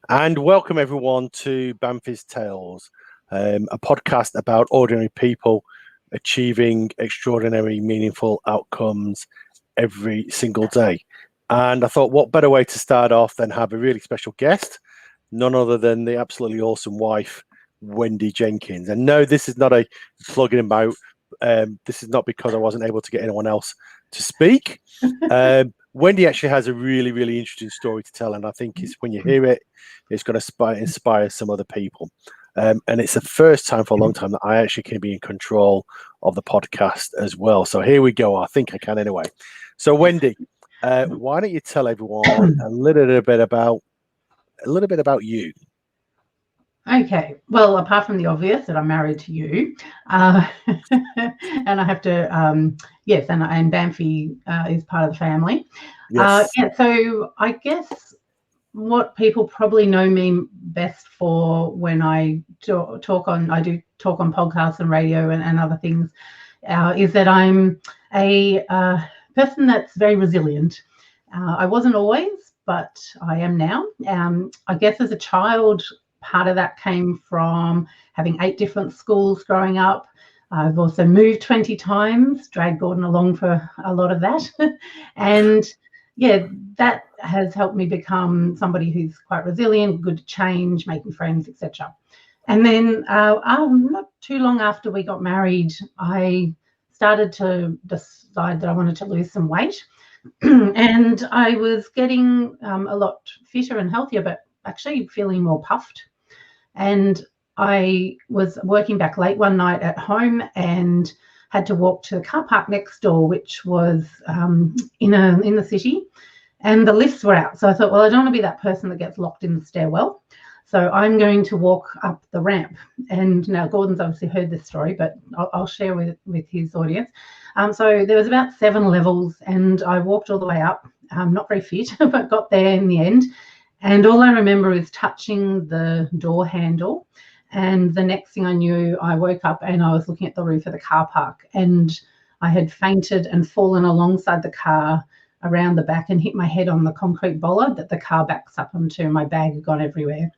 And welcome everyone to Banffy's Tales, a podcast about ordinary people achieving extraordinary, meaningful outcomes every single day. And I thought, what better way to start off than have a really special guest, none other than the absolutely awesome wife, Wendy Jenkins. And no, this is not a plugging about. This is not because I wasn't able to get anyone else to speak. Wendy actually has a really, really interesting story to tell, and I think it's when you hear it, it's going to inspire some other people. And it's the first time for a long time that I actually can be in control of the podcast as well. So here we go. I think I can anyway. So Wendy, why don't you tell everyone a little bit about you? Okay, well, apart from the obvious that I'm married to you, and I have to, yes, and Banffy is part of the family. Yes. Yeah, so I guess what people probably know me best for when I do talk on podcasts and radio and other things, is that I'm a person that's very resilient. I wasn't always, but I am now. I guess as a child, part of that came from having 8 different schools growing up. I've also moved 20 times, dragged Gordon along for a lot of that. And yeah, that has helped me become somebody who's quite resilient, good to change, making friends, etc. And then not too long after we got married, I started to decide that I wanted to lose some weight. And I was getting a lot fitter and healthier, but actually feeling more puffed. And I was working back late one night at home and had to walk to the car park next door, which was in the city, and the lifts were out. So I thought, well, I don't want to be that person that gets locked in the stairwell. So I'm going to walk up the ramp. And now Gordon's obviously heard this story, but I'll share with his audience. So there was about 7 levels, and I walked all the way up, not very fit, but got there in the end. And all I remember is touching the door handle. And the next thing I knew, I woke up and I was looking at the roof of the car park, and I had fainted and fallen alongside the car around the back and hit my head on the concrete bollard that the car backs up onto. My bag had gone everywhere.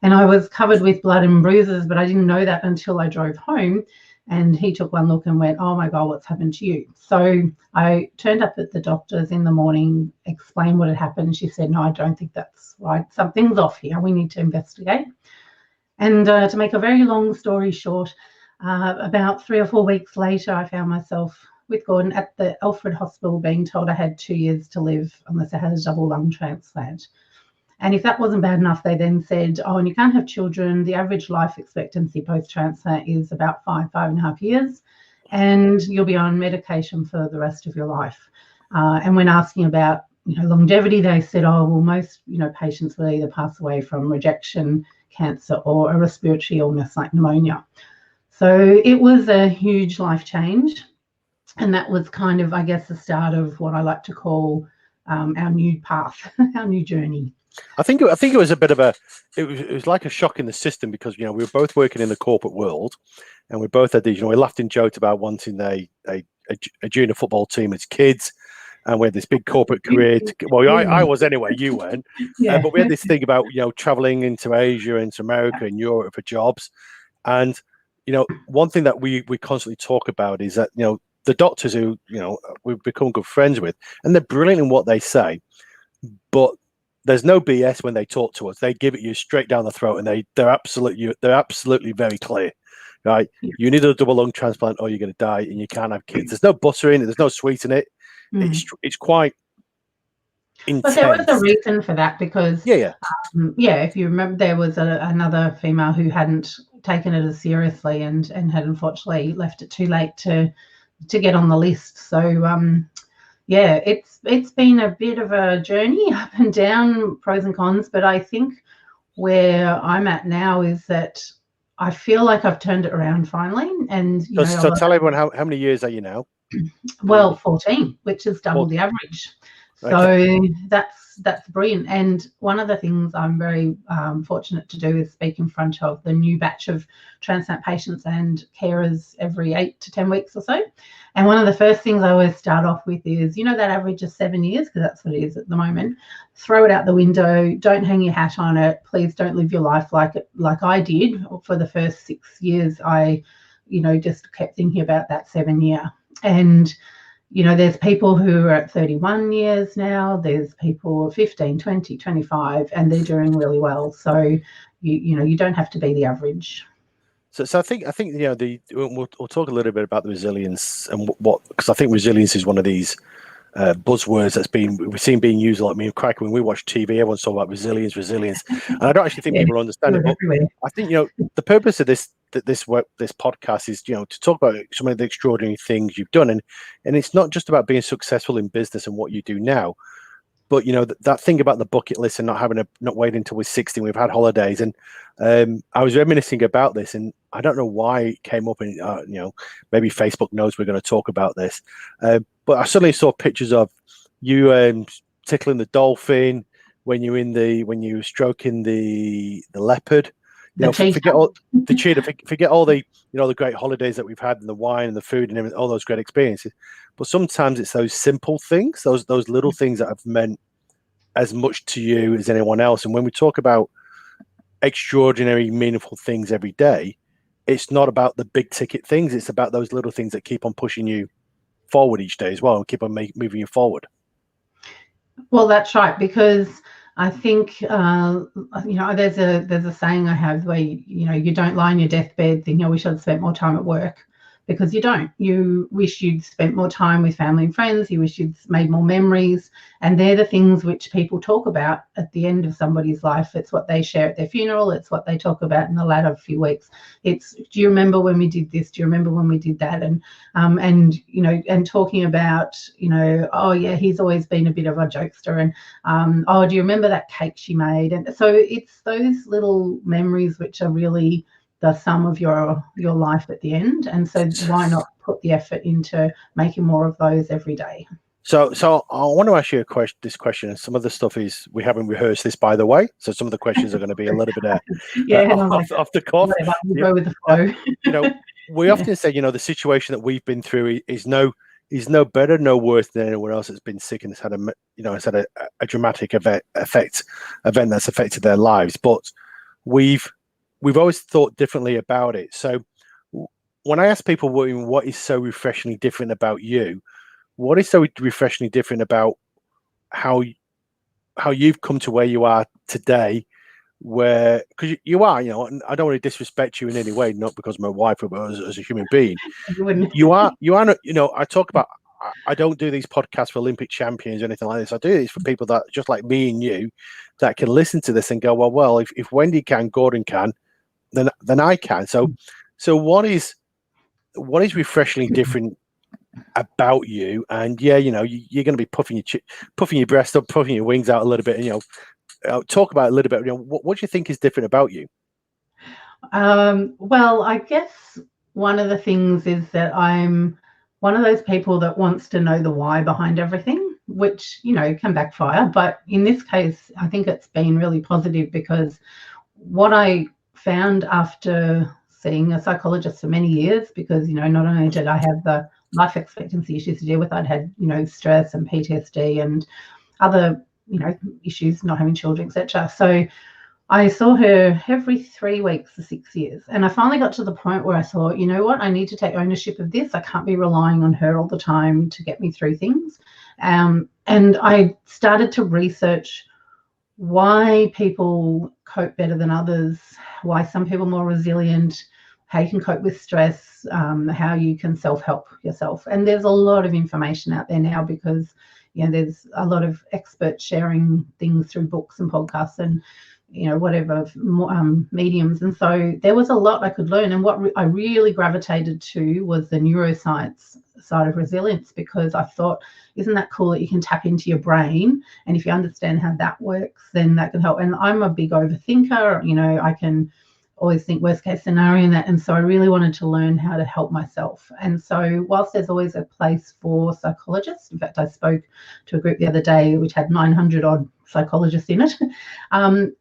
And I was covered with blood and bruises, but I didn't know that until I drove home. And he took one look and went, "Oh my God, what's happened to you?" So I turned up at the doctor's in the morning, explained what had happened. She said, "No, I don't think that's right. Something's off here. We need to investigate." And to make a very long story short, about 3 or 4 weeks later, I found myself with Gordon at the Alfred Hospital being told I had 2 years to live unless I had a double lung transplant. And if that wasn't bad enough, they then said, "Oh, and you can't have children. The average life expectancy post-transplant is about 5.5 years, and you'll be on medication for the rest of your life." And when asking about longevity, they said, "Oh, well, most patients will either pass away from rejection, cancer, or a respiratory illness like pneumonia." So it was a huge life change, and that was kind of, I guess, the start of what I like to call our new path, our new journey. I think it was a bit of it was like a shock in the system because we were both working in the corporate world, and we both had these we laughed and joked about wanting a junior football team as kids, and we had this big corporate career. I was anyway. You weren't, Yeah. but we had this thing about traveling into Asia, into America, and Europe for jobs, and one thing that we constantly talk about is that the doctors who we've become good friends with, and they're brilliant in what they say, but there's no BS when they talk to us. They give it you straight down the throat, and they're absolutely very clear, right? Yeah. You need a double lung transplant, or you're going to die, and you can't have kids. There's no butter in it. There's no sweet in it. It's quite intense. But there was a reason for that because if you remember, there was another female who hadn't taken it as seriously and had unfortunately left it too late to get on the list. So it's been a bit of a journey, up and down, pros and cons. But I think where I'm at now is that I feel like I've turned it around finally. And so tell everyone how many years are you now? Well, 14, which is double the average. So that's that's brilliant. And one of the things I'm very fortunate to do is speak in front of the new batch of transplant patients and carers every 8 to 10 weeks or so. And one of the first things I always start off with is, you know, that average of 7 years, because that's what it is at the moment. Throw it out the window. Don't hang your hat on it. Please don't live your life like I did. For the first 6 years, I, you know, just kept thinking about that 7 year. And you know, there's people who are at 31 years now, there's people 15, 20, 25, and they're doing really well. So, you know, you don't have to be the average. So I think you know, we'll talk a little bit about the resilience and what, because I think resilience is one of these buzzwords that's we've seen being used a lot. I mean, crack, when we watch TV, everyone's talking about resilience, and I don't actually think people understand it. But I think, you know, the purpose of this podcast is, you know, to talk about some of the extraordinary things you've done, and it's not just about being successful in business and what you do now, but you know, that thing about the bucket list and not waiting until we're 60. We've had holidays, and I was reminiscing about this, and I don't know why it came up, and you know, maybe Facebook knows we're going to talk about this, but I suddenly saw pictures of you tickling the dolphin when you were stroking the leopard. You know, forget all the cheetah, forget all the, you know, the great holidays that we've had, and the wine and the food and everything, all those great experiences. But sometimes it's those simple things, those little things that have meant as much to you as anyone else. And when we talk about extraordinary, meaningful things every day, it's not about the big ticket things. It's about those little things that keep on pushing you forward each day as well, and keep on moving you forward. Well, that's right, because I think, you know, there's a saying I have where, you know, you don't lie on your deathbed thinking, oh, we should have spent more time at work, because you don't. You wish you'd spent more time with family and friends. You wish you'd made more memories. And they're the things which people talk about at the end of somebody's life. It's what they share at their funeral. It's what they talk about in the latter few weeks. It's, do you remember when we did this? Do you remember when we did that? And you know, and talking about, you know, oh yeah, he's always been a bit of a jokester. And oh, do you remember that cake she made? And so it's those little memories which are really the sum of your life at the end. And so why not put the effort into making more of those every day? So I want to ask you this question, and some of the stuff is, we haven't rehearsed this, by the way, so some of the questions are going to be a little bit off the cuff. Go with the flow. You know, we often say, you know, the situation that we've been through is no better, no worse than anyone else that's been sick and has had a dramatic event that's affected their lives. But we've always thought differently about it. So when I ask people what is so refreshingly different about you, what is so refreshingly different about how you've come to where you are today, where, because you are, you know, and I don't want to disrespect you in any way, not because I'm my wife, but as a human being, you are not, you know, I talk about, I don't do these podcasts for Olympic champions or anything like this. I do these for people that just like me and you, that can listen to this and go, well, if Wendy can, Gordon can, then I can. So what is refreshingly different about you? And yeah, you know, you're going to be puffing your breast up, puffing your wings out a little bit, and, you know, talk about it a little bit. You know, what do you think is different about you? Well, I guess one of the things is that I'm one of those people that wants to know the why behind everything, which, you know, can backfire. But in this case, I think it's been really positive, because what I found after seeing a psychologist for many years, because, you know, not only did I have the life expectancy issues to deal with, I'd had, you know, stress and PTSD and other, you know, issues, not having children, etc. So I saw her every 3 weeks for 6 years. And I finally got to the point where I thought, you know what, I need to take ownership of this. I can't be relying on her all the time to get me through things. And I started to research why people cope better than others, why some people are more resilient, how you can cope with stress, how you can self-help yourself. And there's a lot of information out there now, because, you know, there's a lot of experts sharing things through books and podcasts and, you know, whatever mediums. And so there was a lot I could learn. And what I really gravitated to was the neuroscience side of resilience, because I thought, isn't that cool that you can tap into your brain, and if you understand how that works, then that can help. And I'm a big overthinker, you know, I can always think worst case scenario in that. And so I really wanted to learn how to help myself. And so whilst there's always a place for psychologists, in fact, I spoke to a group the other day which had 900 odd psychologist in it.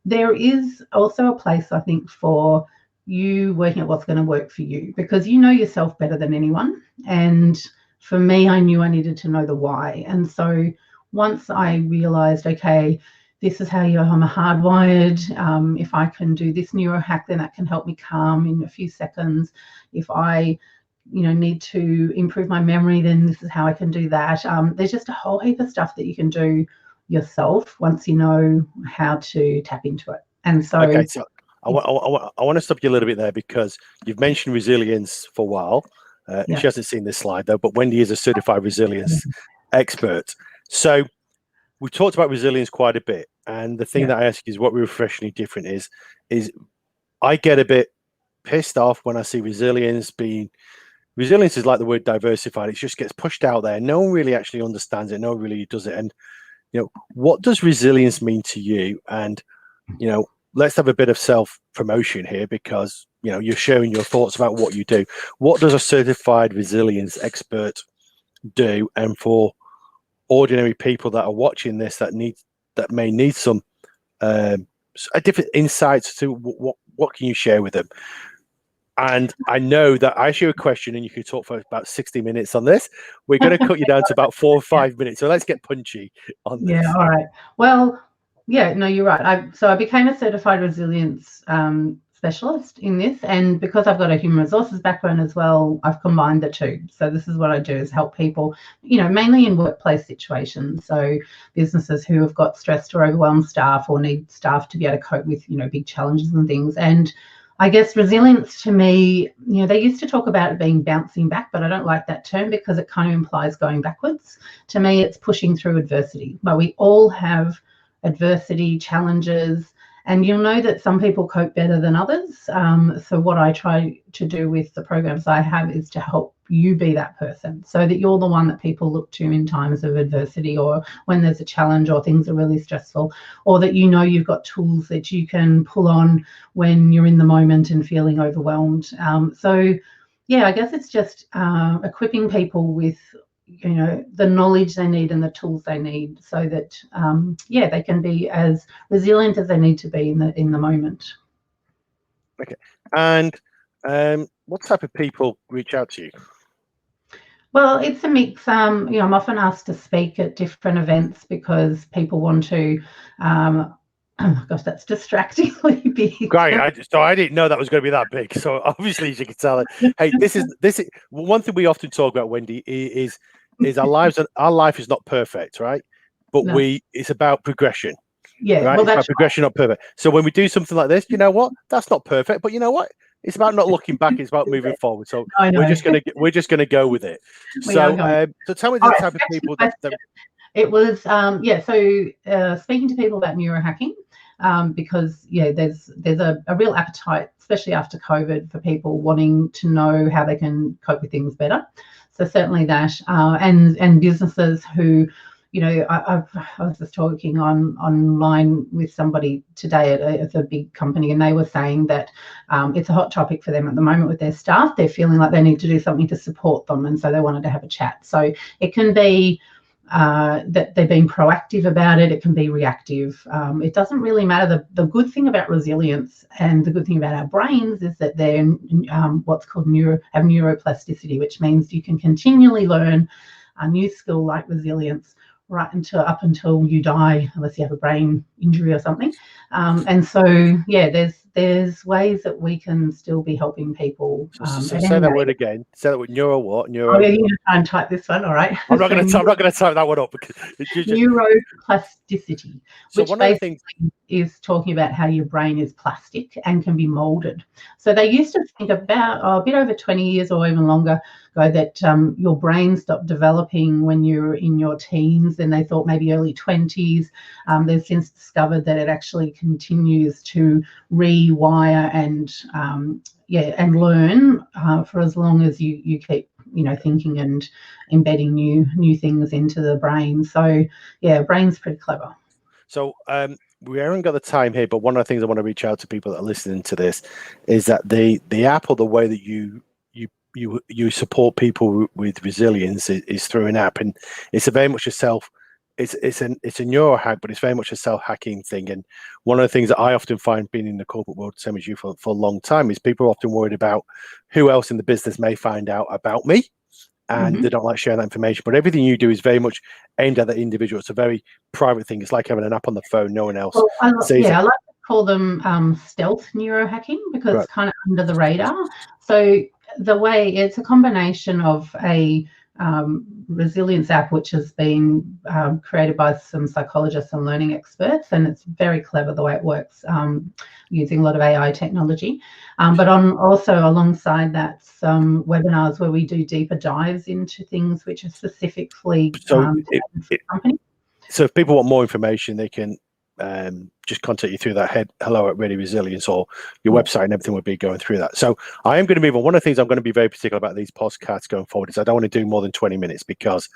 There is also a place, I think, for you working at what's going to work for you, because you know yourself better than anyone. And for me, I knew I needed to know the why. And so once I realized, okay, this is how I'm hardwired. If I can do this neuro hack, then that can help me calm in a few seconds. If I need to improve my memory, then this is how I can do that. There's just a whole heap of stuff that you can do yourself once you know how to tap into it. And so, okay, so I want to stop you a little bit there, because you've mentioned resilience for a while. She hasn't seen this slide though, but Wendy is a certified resilience expert. So we've talked about resilience quite a bit, and the thing that I ask you is what refreshingly different is I get a bit pissed off when I see resilience is like the word diversified. It just gets pushed out there. No one really actually understands it. No one really does it. And what does resilience mean to you? And let's have a bit of self promotion here, because you're sharing your thoughts about what you do. What does a certified resilience expert do? And for ordinary people that are watching this that may need some different insights to what can you share with them? And I know that I ask you a question and you can talk for about 60 minutes on this. We're going to cut you down to about 4 or 5 minutes. So let's get punchy on this. Yeah, all right. Well, yeah, no, you're right. I became a certified resilience specialist in this, and because I've got a human resources background as well, I've combined the two. So this is what I do, is help people, mainly in workplace situations. So businesses who have got stressed or overwhelmed staff, or need staff to be able to cope with, big challenges and things. And I guess resilience to me, they used to talk about it being bouncing back, but I don't like that term because it kind of implies going backwards. To me, it's pushing through adversity. But we all have adversity, challenges, and you'll know that some people cope better than others. So what I try to do with the programs I have is to help you be that person, so that you're the one that people look to in times of adversity, or when there's a challenge or things are really stressful, or that you've got tools that you can pull on when you're in the moment and feeling overwhelmed. So yeah, I guess it's just equipping people with the knowledge they need and the tools they need, so that they can be as resilient as they need to be in the moment. Okay. And what type of people reach out to you? Well, it's a mix. I'm often asked to speak at different events because people want to. Oh my gosh, that's distractingly big. Great. So I didn't know that was going to be that big. So obviously, as you can tell, hey, this is one thing we often talk about, Wendy, is our lives. Our life is not perfect, right? But it's about progression. Yeah, right? Well, it's about progression, not perfect. So when we do something like this, you know what? That's not perfect, but you know what? It's about not looking back. It's about moving forward. So we're just gonna go with it. So tell me the type of people that it was. So speaking to people about neurohacking, because there's a real appetite, especially after COVID, for people wanting to know how they can cope with things better. So certainly that, and businesses who. I was just talking online with somebody today at a big company, and they were saying that it's a hot topic for them at the moment with their staff. They're feeling like they need to do something to support them, and so they wanted to have a chat. So it can be that they're being proactive about it. It can be reactive. It doesn't really matter. The good thing about resilience and the good thing about our brains is that they're what's called have neuroplasticity, which means you can continually learn a new skill like resilience right up until you die, unless you have a brain injury or something. And so, there's ways that we can still be helping people. So say that word again. Say that word. Neuro what? Neuro. Oh, yeah, you need to try and type this one. All right. I'm not going to type that one up because neuroplasticity, which basically is talking about how your brain is plastic and can be molded. So they used to think about a bit over 20 years or even longer ago that your brain stopped developing when you're in your teens. Then they thought maybe early 20s. They've since discovered that it actually continues to rewire and learn for as long as you keep thinking and embedding new things into the brain. So brain's pretty clever. So we haven't got the time here, but one of the things I want to reach out to people that are listening to this is that the app, or the way that you support people with resilience is through an app, and it's a very much a self it's a neuro hack, but it's very much a self-hacking thing. And one of the things that I often find, being in the corporate world, same as you, for a long time, is people are often worried about who else in the business may find out about me, and they don't like sharing that information. But everything you do is very much aimed at the individual. It's a very private thing. It's like having an app on the phone. No one else sees it. I like to call them stealth neurohacking, because Right. it's kind of under the radar. So the way it's a combination of a resilience app, which has been created by some psychologists and learning experts, and it's very clever the way it works, using a lot of AI technology. But also alongside that, some webinars where we do deeper dives into things which are specifically tailored for the company. So if people want more information, they can just contact you through that hello@Ready Resilience, or your website, and everything will be going through that. So I am going to move on. One of the things I'm going to be very particular about these podcasts going forward is I don't want to do more than 20 minutes, because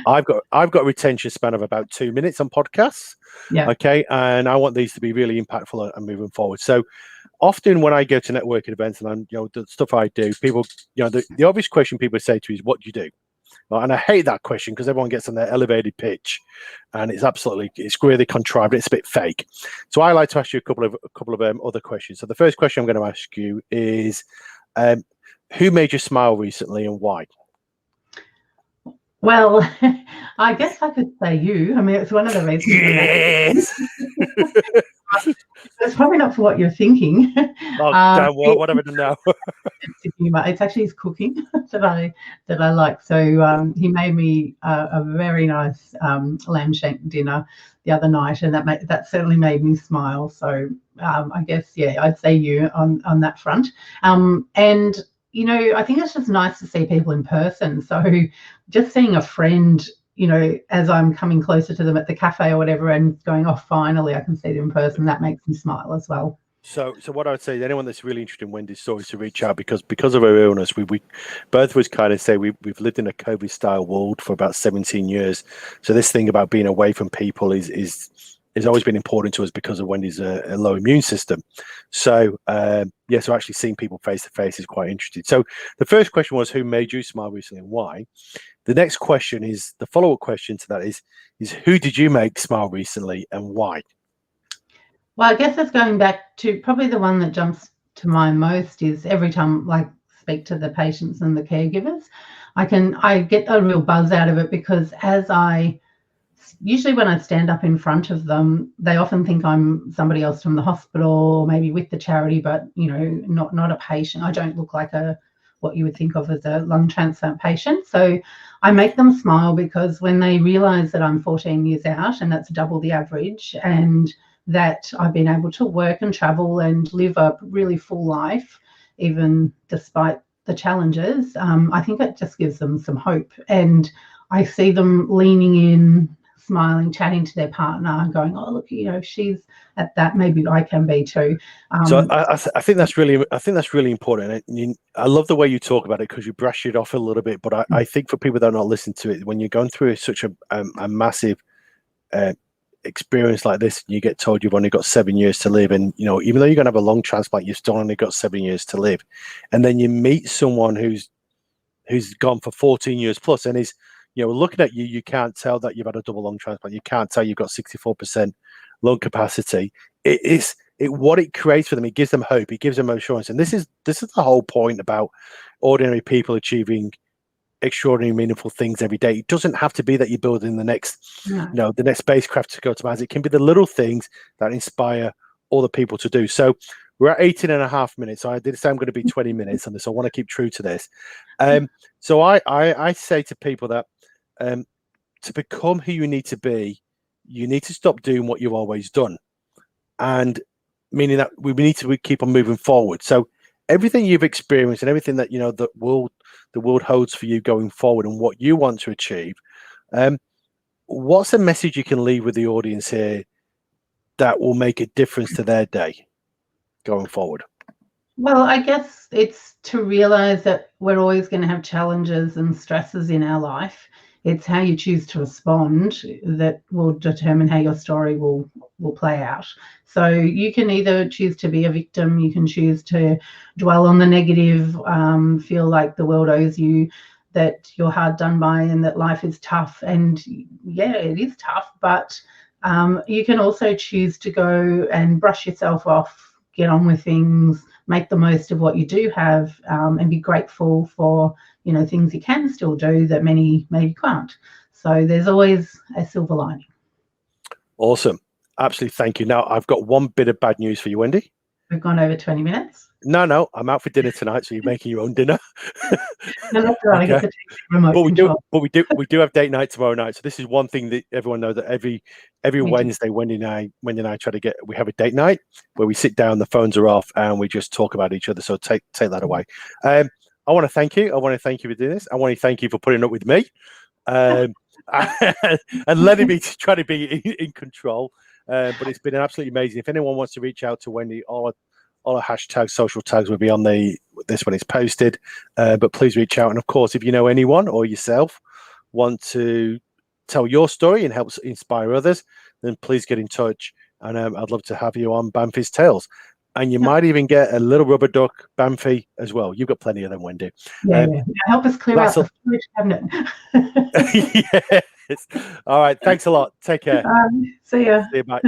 I've got a retention span of about 2 minutes on podcasts. Yeah. Okay. And I want these to be really impactful and moving forward. So often when I go to networking events, and I'm, the stuff I do, people, the obvious question people say to me is, what do you do? And I hate that question, because everyone gets on their elevated pitch, and it's really contrived. It's a bit fake. So I like to ask you a couple of other questions. So the first question I'm going to ask you is, who made you smile recently, and why? Well, I guess I could say you. I mean, it's one of the reasons. Yes. It's probably not for what you're thinking. Oh, damn, what have I done now? It's actually his cooking that I like. So he made me a very nice lamb shank dinner the other night, and that certainly made me smile. So I guess, yeah, I'd say you on that front. And I think it's just nice to see people in person. So just seeing a friend, as I'm coming closer to them at the cafe or whatever, and going, oh, finally I can see them in person, that makes me smile as well. So what I would say, anyone that's really interested in Wendy's story, to reach out, because of our illness, we both of us kind of say we've lived in a COVID style world for about 17 years. So this thing about being away from people is always been important to us, because of Wendy's a low immune system. So so actually seeing people face to face is quite interesting. So the first question was, who made you smile recently, and why? The next question is, the follow-up question to that is who did you make smile recently, and why? Well, I guess it's going back to probably the one that jumps to mind most is every time I speak to the patients and the caregivers, I get a real buzz out of it, because usually when I stand up in front of them, they often think I'm somebody else from the hospital, or maybe with the charity, but not a patient. I don't look like what you would think of as a lung transplant patient. So I make them smile, because when they realize that I'm 14 years out, and that's double the average, and that I've been able to work and travel and live a really full life, even despite the challenges, I think it just gives them some hope. And I see them leaning in, smiling, chatting to their partner, going, oh, look, if she's at that, maybe I can be too. So I think that's really important. I love the way you talk about it, because you brush it off a little bit. But I think for people that are not listening to it, when you're going through such a massive experience like this, you get told you've only got 7 years to live, and even though you're going to have a lung transplant, you've still only got 7 years to live. And then you meet someone who's gone for 14 years plus, and is looking at you can't tell that you've had a double lung transplant. You can't tell you've got 64% lung capacity. What it creates for them, it gives them hope, it gives them assurance. And this is the whole point about ordinary people achieving extraordinary, meaningful things every day. It doesn't have to be that you're building the next spacecraft to go to Mars. It can be the little things that inspire other people to do. So we're at 18.5 minutes. So I did say I'm going to be 20 minutes on this. I want to keep true to this. So I say to people that to become who you need to be, you need to stop doing what you've always done. And meaning that we need to keep on moving forward. So everything you've experienced, and everything that the world holds for you going forward, and what you want to achieve, what's a message you can leave with the audience here that will make a difference to their day going forward? Well, I guess it's to realize that we're always going to have challenges and stresses in our life. It's how you choose to respond that will determine how your story will play out. So you can either choose to be a victim, you can choose to dwell on the negative, feel like the world owes you that you're hard done by and that life is tough. And yeah, it is tough, but you can also choose to go and brush yourself off, get on with things, make the most of what you do have, and be grateful for, you know, things you can still do that many maybe can't. So there's always a silver lining. Awesome. Absolutely. Thank you. Now, I've got one bit of bad news for you, Wendy. We've gone over 20 minutes. No, I'm out for dinner tonight, so you're making your own dinner. No, that's right. I get to take the remote control. we do have date night tomorrow night. So this is one thing that everyone knows, that every Wednesday, Wendy and I try to get. We have a date night where we sit down, the phones are off, and we just talk about each other. So take that away. I want to thank you. I want to thank you for doing this. I want to thank you for putting up with me, and letting me try to be in control. But it's been absolutely amazing. If anyone wants to reach out to Wendy, all our hashtags, social tags will be on this when it's posted. But please reach out. And of course, if you know anyone or yourself want to tell your story and help inspire others, then please get in touch. And I'd love to have you on Banffy's Tales. And you might even get a little rubber duck Banffy as well. You've got plenty of them, Wendy. Yeah. Help us clear out the storage cabinet. Yes. All right. Thanks a lot. Take care. See ya. See you. Bye.